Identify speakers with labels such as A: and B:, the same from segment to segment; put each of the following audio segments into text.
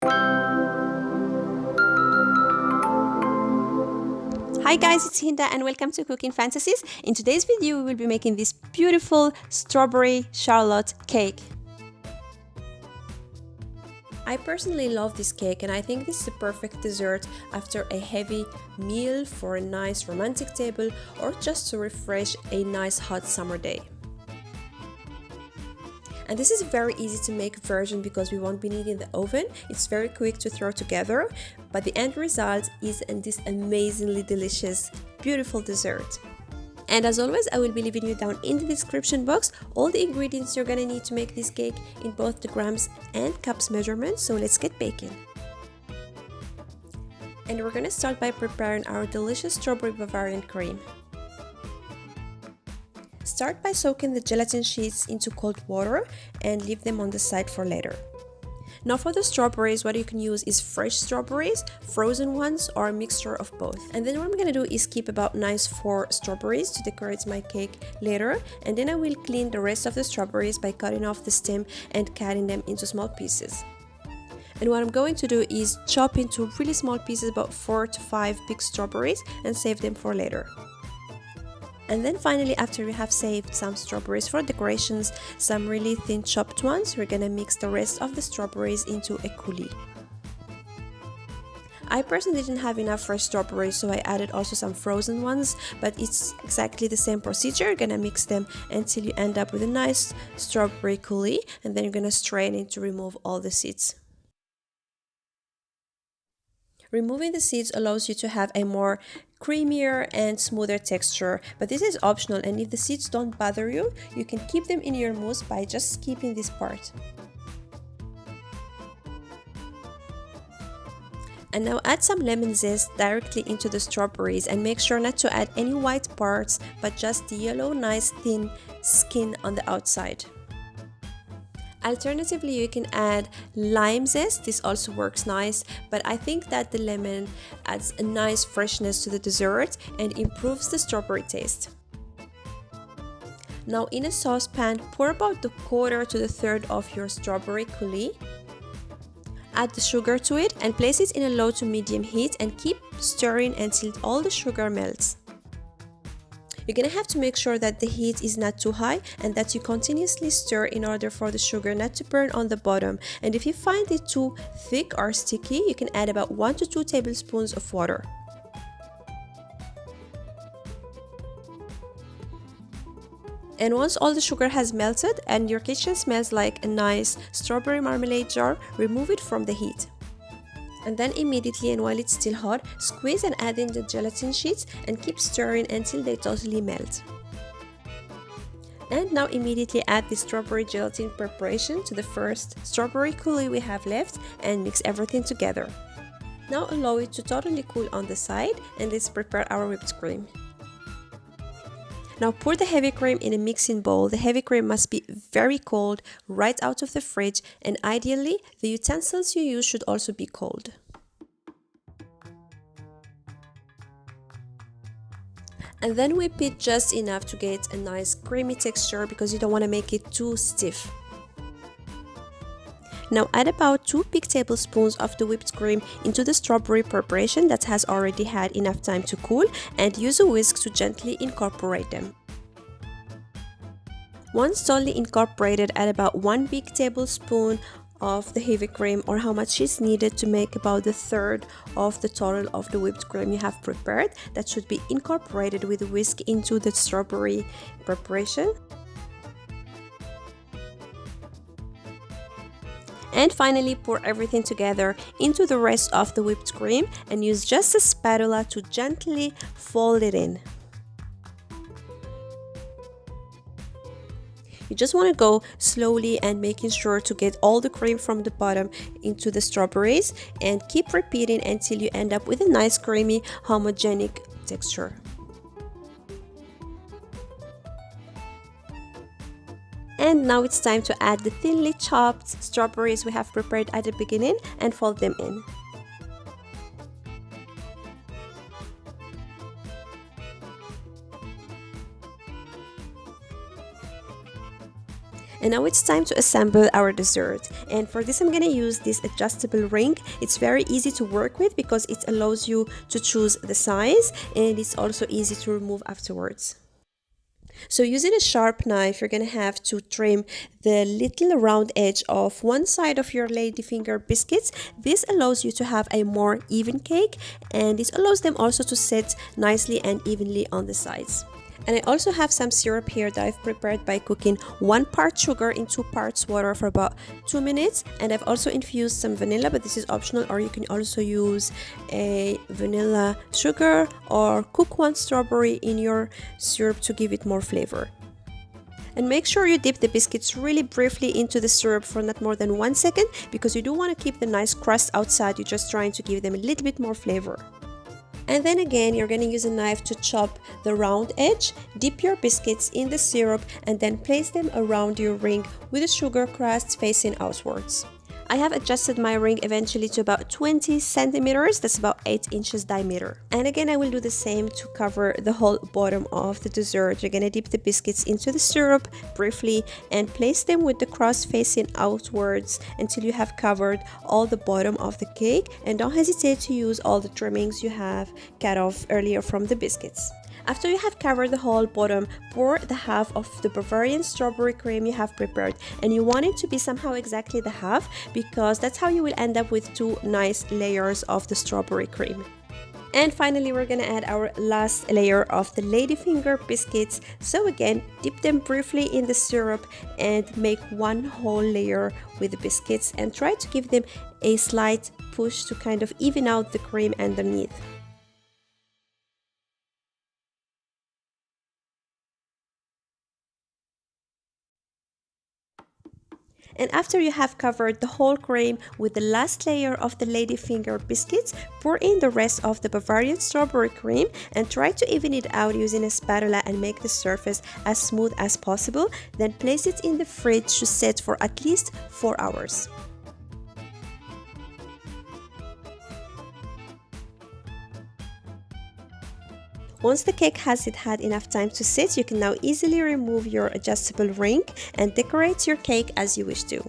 A: Hi guys, it's Hinda and welcome to Cooking Fantasies. In today's video, we will be making this beautiful strawberry charlotte cake. I personally love this cake and I think this is a perfect dessert after a heavy meal for a nice romantic table or just to refresh a nice hot summer day. And this is a very easy to make version because we won't be needing the oven. It's very quick to throw together, but the end result is this amazingly delicious, beautiful dessert. And as always, I will be leaving you down in the description box all the ingredients you're gonna need to make this cake in both the grams and cups measurements. So let's get baking. And we're gonna start by preparing our delicious strawberry Bavarian cream. Start by soaking the gelatin sheets into cold water and leave them on the side for later. Now for the strawberries, what you can use is fresh strawberries, frozen ones, or a mixture of both. And then what I'm gonna do is keep about nice 4 strawberries to decorate my cake later, and then I will clean the rest of the strawberries by cutting off the stem and cutting them into small pieces. And what I'm going to do is chop into really small pieces, about 4 to 5 big strawberries, and save them for later. And then finally, after we have saved some strawberries for decorations, some really thin chopped ones, we're gonna mix the rest of the strawberries into a coulis. I personally didn't have enough fresh strawberries, so I added also some frozen ones, but it's exactly the same procedure. You're gonna mix them until you end up with a nice strawberry coulis, and then you're gonna strain it to remove all the seeds. Removing the seeds allows you to have a more creamier and smoother texture, but this is optional, and if the seeds don't bother you, you can keep them in your mousse by just skipping this part. And now add some lemon zest directly into the strawberries and make sure not to add any white parts, but just the yellow, nice thin skin on the outside. Alternatively, you can add lime zest. This also works nice, but I think that the lemon adds a nice freshness to the dessert and improves the strawberry taste. Now in a saucepan, pour about the quarter to the third of your strawberry coulis. Add the sugar to it and place it in a low to medium heat and keep stirring until all the sugar melts. You're gonna have to make sure that the heat is not too high and that you continuously stir in order for the sugar not to burn on the bottom. And if you find it too thick or sticky, you can add about 1 to 2 tablespoons of water. And once all the sugar has melted and your kitchen smells like a nice strawberry marmalade jar, remove it from the heat. And then immediately, and while it's still hot, squeeze and add in the gelatin sheets and keep stirring until they totally melt. And now immediately add the strawberry gelatin preparation to the first strawberry coulis we have left and mix everything together. Now allow it to totally cool on the side and let's prepare our whipped cream. Now pour the heavy cream in a mixing bowl. The heavy cream must be very cold, right out of the fridge, and ideally the utensils you use should also be cold. And then whip it just enough to get a nice creamy texture because you don't want to make it too stiff. Now add about 2 big tablespoons of the whipped cream into the strawberry preparation that has already had enough time to cool, and use a whisk to gently incorporate them. Once totally incorporated, add about 1 big tablespoon of the heavy cream, or how much is needed to make about the third of the total of the whipped cream you have prepared. That should be incorporated with a whisk into the strawberry preparation. And finally, pour everything together into the rest of the whipped cream and use just a spatula to gently fold it in. You just want to go slowly and making sure to get all the cream from the bottom into the strawberries, and keep repeating until you end up with a nice creamy homogenic texture. And now it's time to add the thinly chopped strawberries we have prepared at the beginning and fold them in. And now it's time to assemble our dessert. And for this I'm gonna use this adjustable ring. It's very easy to work with because it allows you to choose the size, and it's also easy to remove afterwards. So using a sharp knife, you're gonna have to trim the little round edge of one side of your ladyfinger biscuits. This allows you to have a more even cake, and it allows them also to sit nicely and evenly on the sides. And I also have some syrup here that I've prepared by cooking 1 part sugar in 2 parts water for about 2 minutes. And I've also infused some vanilla, but this is optional, or you can also use a vanilla sugar or cook 1 strawberry in your syrup to give it more flavor. And make sure you dip the biscuits really briefly into the syrup for not more than 1 second, because you do want to keep the nice crust outside. You're just trying to give them a little bit more flavor. And then again, you're going to use a knife to chop the round edge, dip your biscuits in the syrup, and then place them around your ring with the sugar crust facing outwards. I have adjusted my ring eventually to about 20 centimeters, that's about 8 inches diameter. And again, I will do the same to cover the whole bottom of the dessert. You're gonna dip the biscuits into the syrup briefly and place them with the crust facing outwards until you have covered all the bottom of the cake. And don't hesitate to use all the trimmings you have cut off earlier from the biscuits. After you have covered the whole bottom, pour the half of the Bavarian strawberry cream you have prepared, and you want it to be somehow exactly the half, because that's how you will end up with 2 nice layers of the strawberry cream. And finally, we're gonna add our last layer of the ladyfinger biscuits. So again, dip them briefly in the syrup and make 1 whole layer with the biscuits, and try to give them a slight push to kind of even out the cream underneath. And after you have covered the whole cream with the last layer of the ladyfinger biscuits, pour in the rest of the Bavarian strawberry cream and try to even it out using a spatula and make the surface as smooth as possible. Then place it in the fridge to set for at least 4 hours. Once the cake has had enough time to sit, you can now easily remove your adjustable ring and decorate your cake as you wish to.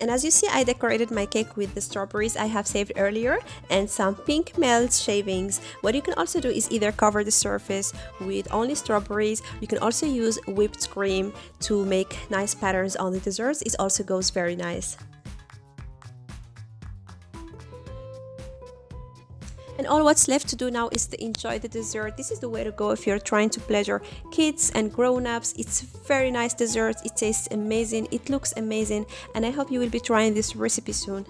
A: And as you see, I decorated my cake with the strawberries I have saved earlier and some pink melt shavings. What you can also do is either cover the surface with only strawberries. You can also use whipped cream to make nice patterns on the desserts. It also goes very nice. And all what's left to do now is to enjoy the dessert. This is the way to go if you're trying to pleasure kids and grown-ups. It's very nice dessert. It tastes amazing. It looks amazing. And I hope you will be trying this recipe soon.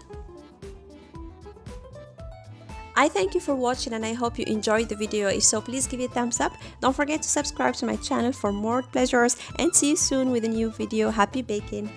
A: I thank you for watching, and I hope you enjoyed the video. If so, please give it a thumbs up. Don't forget to subscribe to my channel for more pleasures, and see you soon with a new video. Happy baking!